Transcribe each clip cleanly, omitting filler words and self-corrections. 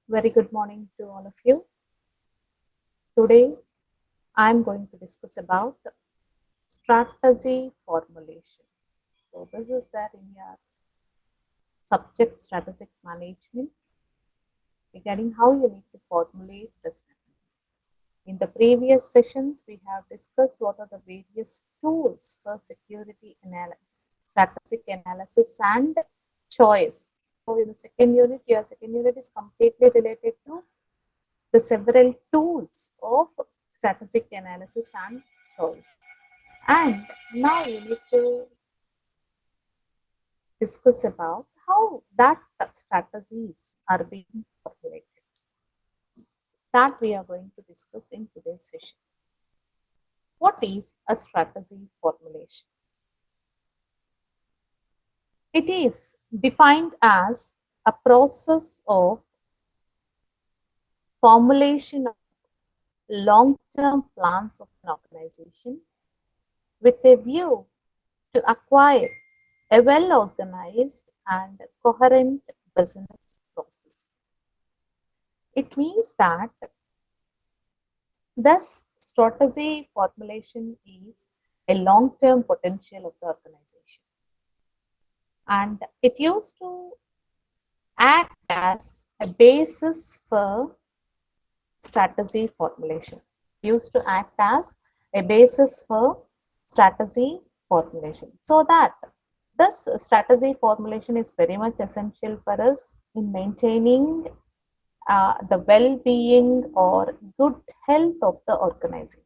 Very good morning to all of you. Today, I'm going to discuss about strategy formulation. So, this is there in your subject strategic management regarding how you need to formulate the strategies. In the previous sessions, we have discussed what are the various tools for security analysis, strategic analysis, and choice. So, in the second unit, your second unit is completely related to the several tools of strategic analysis and choice. And now we need to discuss about how that strategies are being formulated. That we are going to discuss in today's session. What is a strategy formulation? It is defined as a process of formulation of long-term plans of an organization with a view to acquire a well-organized and coherent business process. It means that this strategy formulation is a long-term potential of the organization, and it used to act as a basis for strategy formulation. Used to act as a basis for strategy formulation. So that this strategy formulation is very much essential for us in maintaining the well-being or good health of the organization.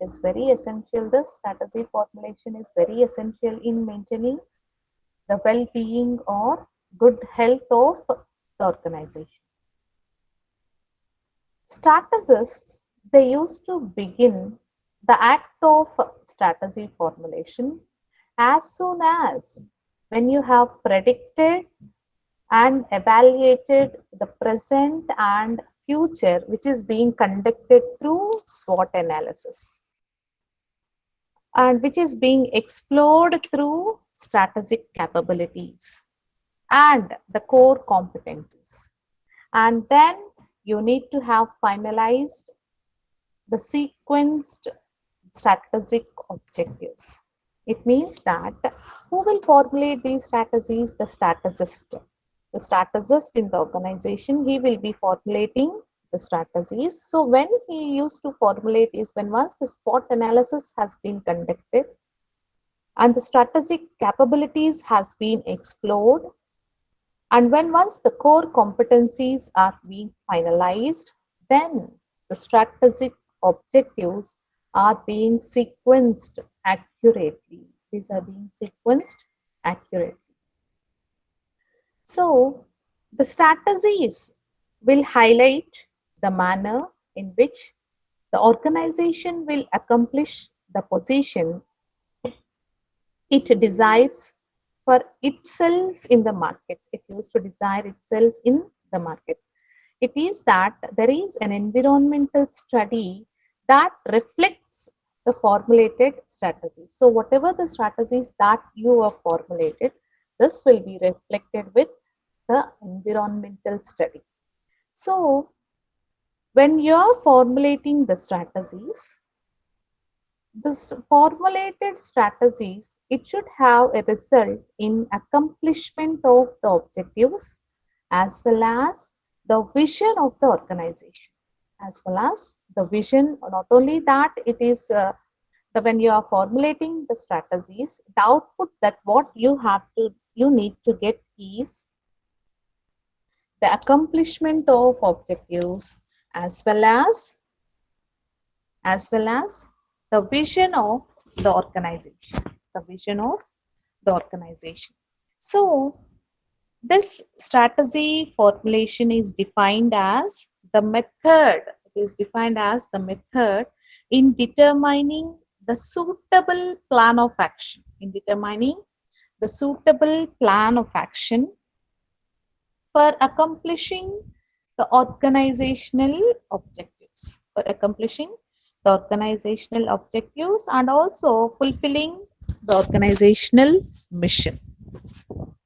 It is very essential. This strategy formulation is very essential in maintaining the well-being or good health of the organization. Strategists, they used to begin the act of strategy formulation as soon as when you have predicted and evaluated the present and future, which is being conducted through SWOT analysis and which is being explored through strategic capabilities and the core competencies. And then you need to have finalized the sequenced strategic objectives. It means that who will formulate these strategies? The strategist. The strategist in the organization, he will be formulating the strategies. So when he used to formulate is when once the SWOT analysis has been conducted and the strategic capabilities has been explored, and when once the core competencies are being finalized, then the strategic objectives are being sequenced accurately. These are being sequenced accurately. So, the strategies will highlight the manner in which the organization will accomplish the position it desires for itself in the market. It used to desire itself in the market. It is that there is an environmental study that reflects the formulated strategies. So, whatever the strategies that you have formulated, this will be reflected with the environmental study. So, when you are formulating the strategies, this formulated strategies, it should have a result in accomplishment of the objectives as well as the vision of the organization, as well as the vision. Not only that, it is when you are formulating the strategies, the output that what you need to get is the accomplishment of objectives as well as the vision of the organization, the vision of the organization. So this strategy formulation is defined as the method. It is defined as the method in determining the suitable plan of action. In determining the suitable plan of action for accomplishing the organizational objectives. For accomplishing the organizational objectives and also fulfilling the organizational mission.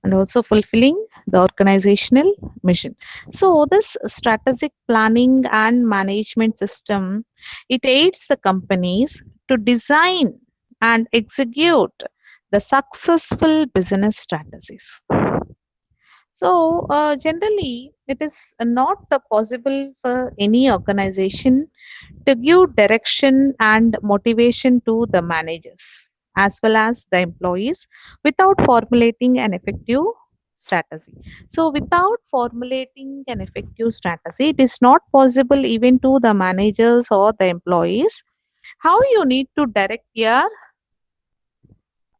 And also fulfilling the organizational mission. So this strategic planning and management system, it aids the companies to design and execute the successful business strategies. So, generally, it is not possible for any organization to give direction and motivation to the managers as well as the employees without formulating an effective strategy. So, without formulating an effective strategy, it is not possible even to the managers or the employees how you need to direct your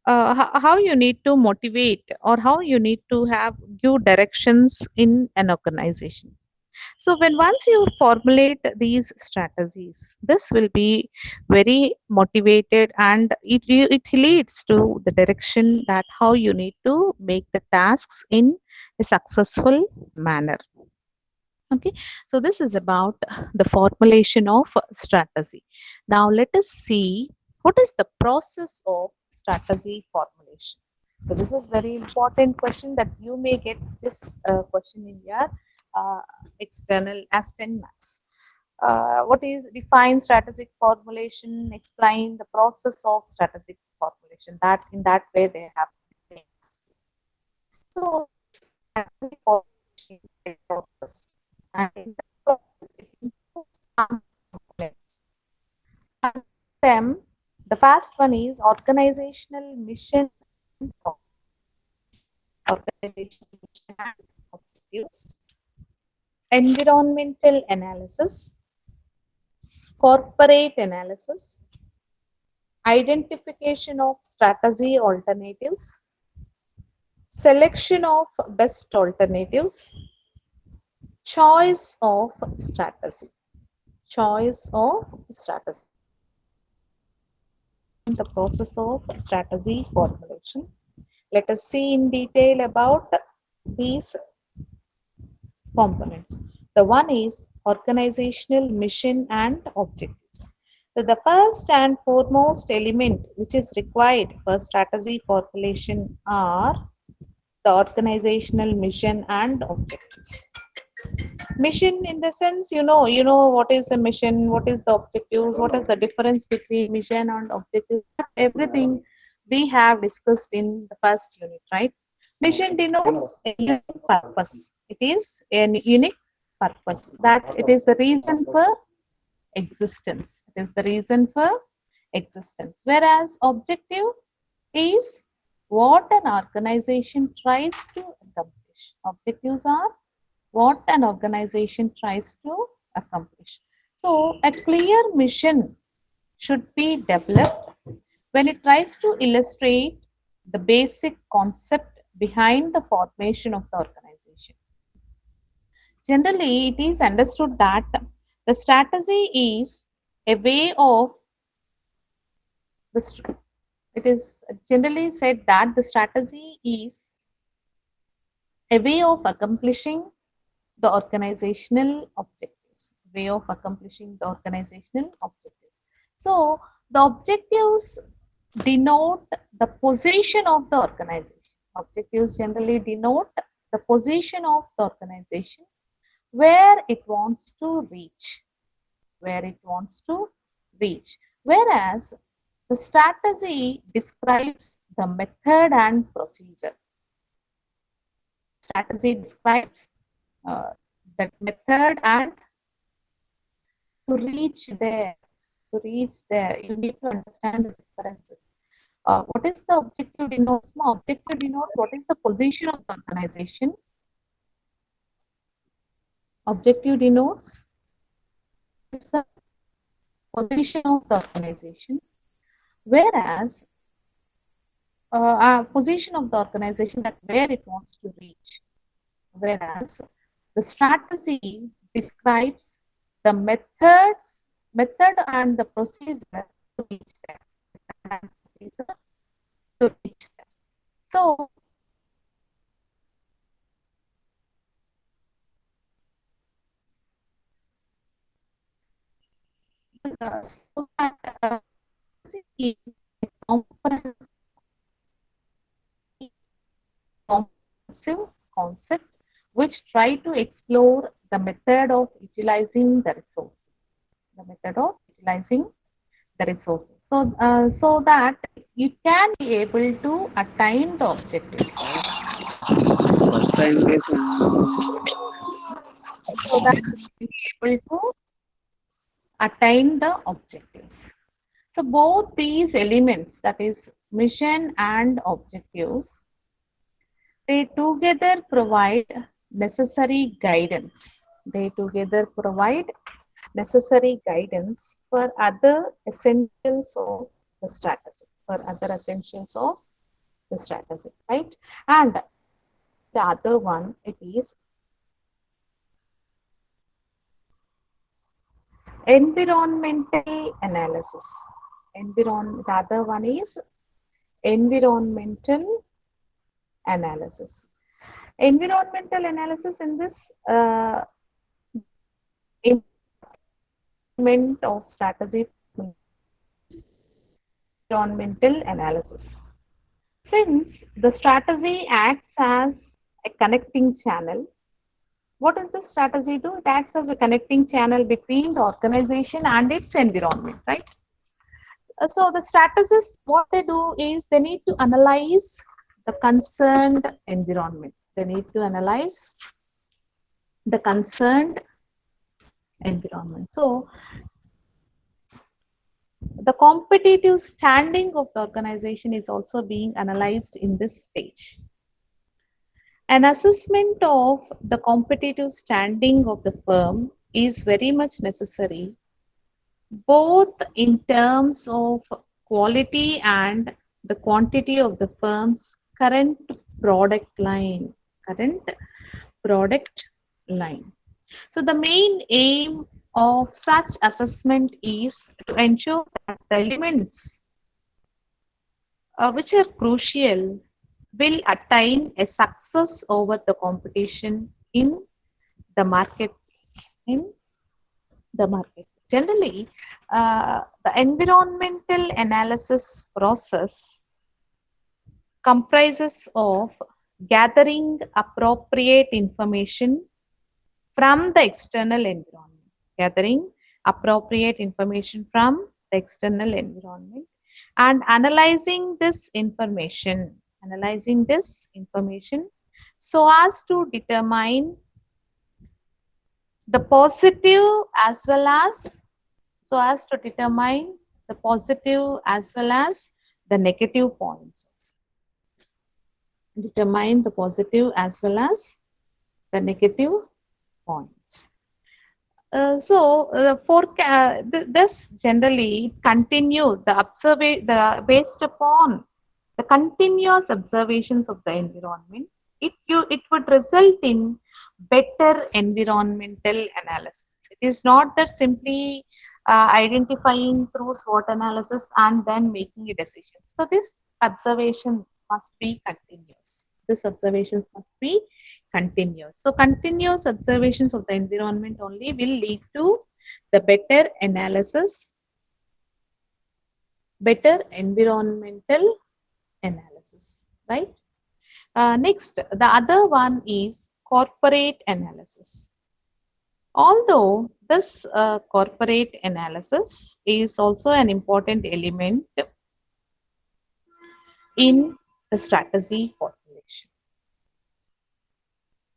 how you need to motivate or how you need to have give directions in an organization. So when once you formulate these strategies, this will be very motivated and it leads to the direction that how you need to make the tasks in a successful manner. Okay, so this is about the formulation of strategy. Now let us see what is the process of strategy formulation. So this is very important question that you may get this question in your uh, external as 10 marks. What is define strategic formulation? Explain the process of strategic formulation. That in that way they have. So strategic formulation is a process, and in the process it includes some components. And them, the first one is organizational mission, organizational mission and objectives, environmental analysis, corporate analysis, identification of strategy alternatives, selection of best alternatives, choice of strategy. Choice of strategy. The process of strategy formulation. Let us see in detail about these components. The one is organizational mission and objectives. So the first and foremost element which is required for strategy formulation are the organizational mission and objectives. Mission in the sense, you know what is a mission, what is the objectives, what is the difference between mission and objective. Everything we have discussed in the first unit, right? Mission denotes a unique purpose. It is a unique purpose, that it is the reason for existence. It is the reason for existence, whereas objective is what an organization tries to accomplish. Objectives are what an organization tries to accomplish. So, a clear mission should be developed when it tries to illustrate the basic concept behind the formation of the organization. Generally, it is understood that the strategy is a way of the it is generally said that the strategy is a way of accomplishing the organizational objectives. Way of accomplishing the organizational objectives. So the objectives denote the position of the organization. Objectives generally denote the position of the organization, where it wants to reach, where it wants to reach. Whereas the strategy describes the method and procedure. Strategy describes uh, that method and to reach there, you need to understand the differences. What is the objective denotes? Objective denotes what is the position of the organization. Objective denotes is the position of the organization, whereas position of the organization, that where it wants to reach. Whereas the strategy describes the method and the procedure to reach there. And procedure to reach there. So, so that is comprehensive concept which try to explore the method of utilizing the resource, the method of utilizing the resources. So that you can be able to attain the objective. First time is So that you can be able to attain the objectives. So both these elements, that is mission and objectives, they together provide necessary guidance. They together provide necessary guidance for other essentials of the strategy, for other essentials of the strategy, right? And the other one, it is environmental analysis. The other one is environmental analysis. Environmental analysis in this element of strategy environmental analysis. Since the strategy acts as a connecting channel, what does the strategy do? It acts as a connecting channel between the organization and its environment, right? So the strategists, what they do is they need to analyze the concerned environment. They need to analyze the concerned environment. So the competitive standing of the organization is also being analyzed in this stage. An assessment of the competitive standing of the firm is very much necessary, both in terms of quality and the quantity of the firm's current product line. Current product line. So the main aim of such assessment is to ensure that the elements which are crucial will attain a success over the competition in the marketplace. In the market. Generally, the environmental analysis process comprises of gathering appropriate information from the external environment. Gathering appropriate information from the external environment and analyzing this information so as to determine the positive as well as so as to determine the positive as well as the negative points. Determine the positive as well as the negative points. This generally continue the based upon the continuous observations of the environment. It would result in better environmental analysis. It is not that simply identifying through SWOT analysis and then making a decision. So this observations must be continuous. This observations must be continuous. So continuous observations of the environment only will lead to the better analysis, better environmental analysis, right? Next, the other one is corporate analysis. Although this corporate analysis is also an important element in the strategy formulation.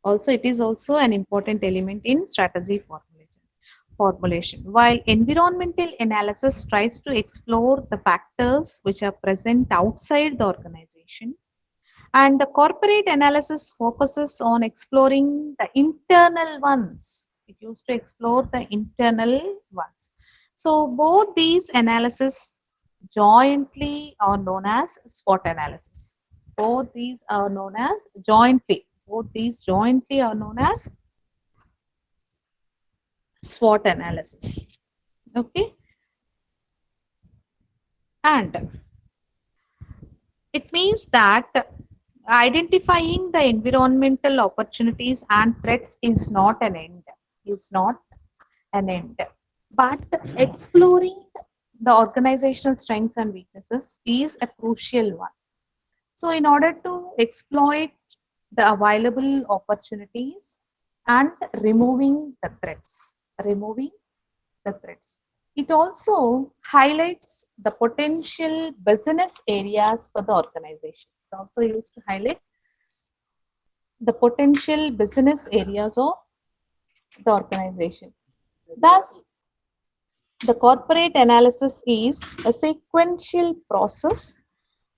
Also, it is also an important element in strategy formulation. While environmental analysis tries to explore the factors which are present outside the organization, and the corporate analysis focuses on exploring the internal ones. It used to explore the internal ones. So both these analysis jointly are known as SWOT analysis. Both these are known as jointly. Both these jointly are known as SWOT analysis. Okay. And it means that identifying the environmental opportunities and threats is not an end. Is not an end. But exploring the organizational strengths and weaknesses is a crucial one. So in order to exploit the available opportunities, and removing the threats. Removing the threats. It also highlights the potential business areas for the organization. It also used to highlight the potential business areas of the organization. Thus, the corporate analysis is a sequential process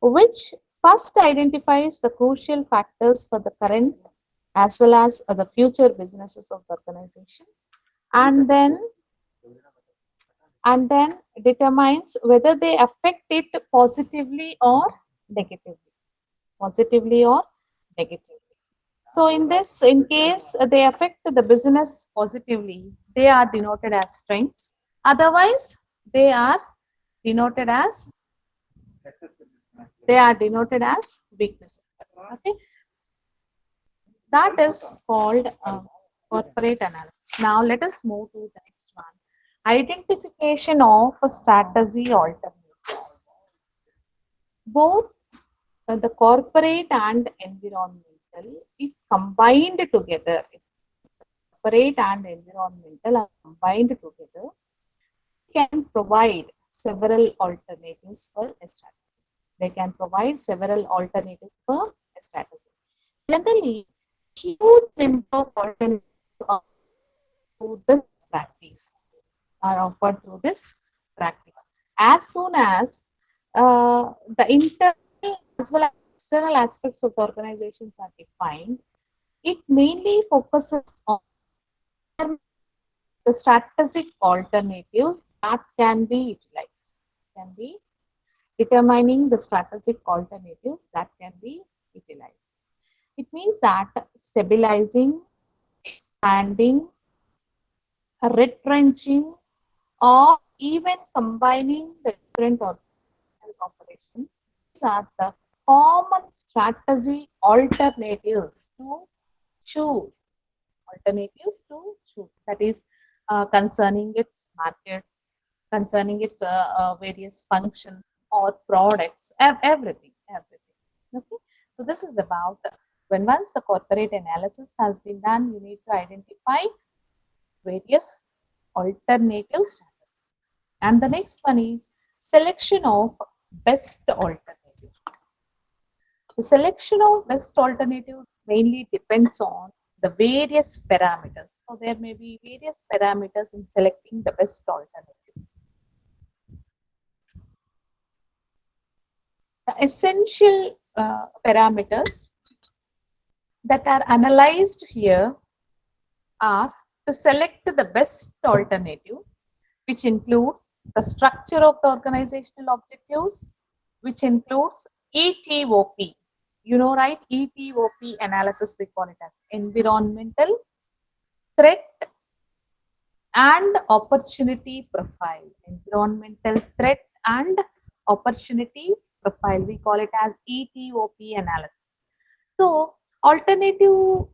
which first identifies the crucial factors for the current as well as the future businesses of the organization, and then determines whether they affect it positively or negatively. Positively or negatively. So in this, in case they affect the business positively, they are denoted as strengths. Otherwise, they are denoted as weaknesses. Okay, that is called corporate analysis. Now let us move to the next one. Identification of a strategy alternatives. Both the corporate and environmental, if combined together, if corporate and environmental are combined together, they can provide several alternatives for a strategy. They can provide several alternatives for a strategy. Generally, huge number of alternatives are through this practice, are offered through this practice. As soon as the internal as well as external aspects of the organizations are defined, it mainly focuses on the strategic alternatives that can be utilized. Can be determining the strategic alternatives that can be utilized. It means that stabilizing, expanding, retrenching, or even combining the different organizational operations. These are the common strategy alternatives to choose. Alternatives to choose. That is concerning its markets, concerning its various functions or products, everything, everything. Okay. So this is about when once the corporate analysis has been done, you need to identify various alternative strategies. And the next one is selection of best alternative. The selection of best alternative mainly depends on the various parameters. So there may be various parameters in selecting the best alternative. The essential parameters that are analyzed here are to select the best alternative, which includes the structure of the organizational objectives, which includes ETOP. You know, right? ETOP analysis, we call it as environmental, threat, and opportunity profile. Environmental threat and opportunity profile. We call it as ETOP analysis. So, alternative,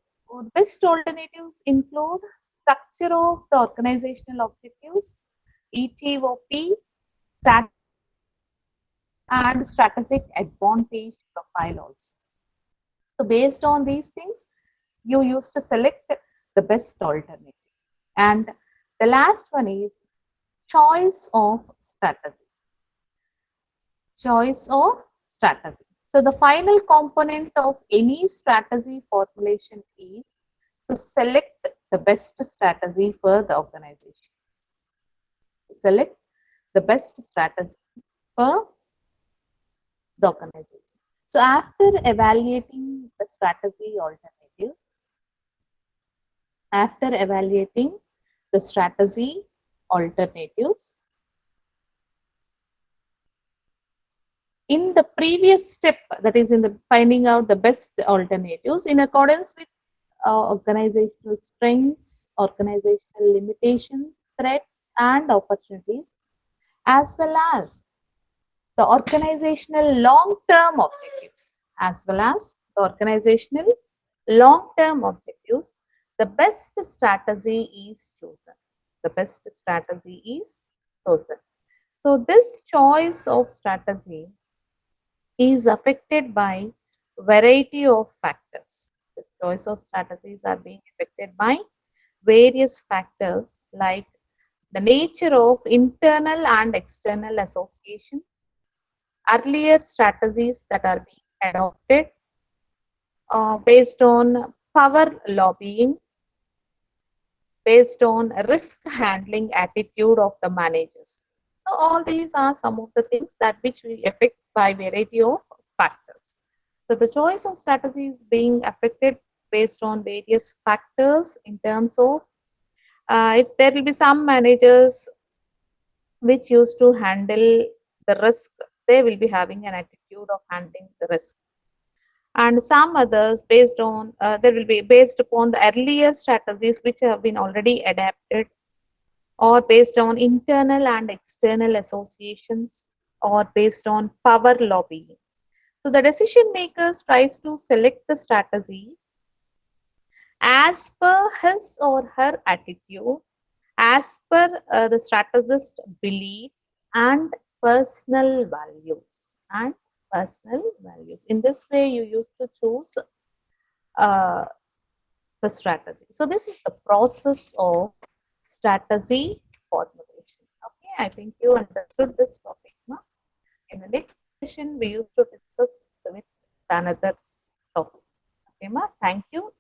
best alternatives include structure of the organizational objectives, ETOP, stat and strategic advantage profile also. So based on these things, you used to select the best alternative. And the last one is choice of strategy. Choice of strategy. So the final component of any strategy formulation is to select the best strategy for the organization. Select the best strategy for the organization. So after evaluating the strategy alternative, after evaluating the strategy alternatives, in the previous step, that is in the finding out the best alternatives in accordance with organizational strengths, organizational limitations, threats, and opportunities, as well as the organizational long-term objectives, as well as the organizational long-term objectives, the best strategy is chosen. The best strategy is chosen. So this choice of strategy is affected by variety of factors. choice of strategies are being affected by various factors like the nature of internal and external association, earlier strategies that are being adopted based on power lobbying, based on risk handling attitude of the managers. So all these are some of the things that which we affect by variety of factors. So the choice of strategy is being affected based on various factors in terms of if there will be some managers which used to handle the risk, they will be having an attitude of handling the risk, and some others based on there will be based upon the earlier strategies which have been already adapted, or based on internal and external associations, or based on power lobbying. So the decision makers tries to select the strategy as per his or her attitude, as per the strategist beliefs and personal values and personal values. In this way, you used to choose uh, the strategy. So this is the process of strategy formulation. Okay, I think you understood this topic now. In the next session, we used to discuss with another topic. Okay, ma. Thank you.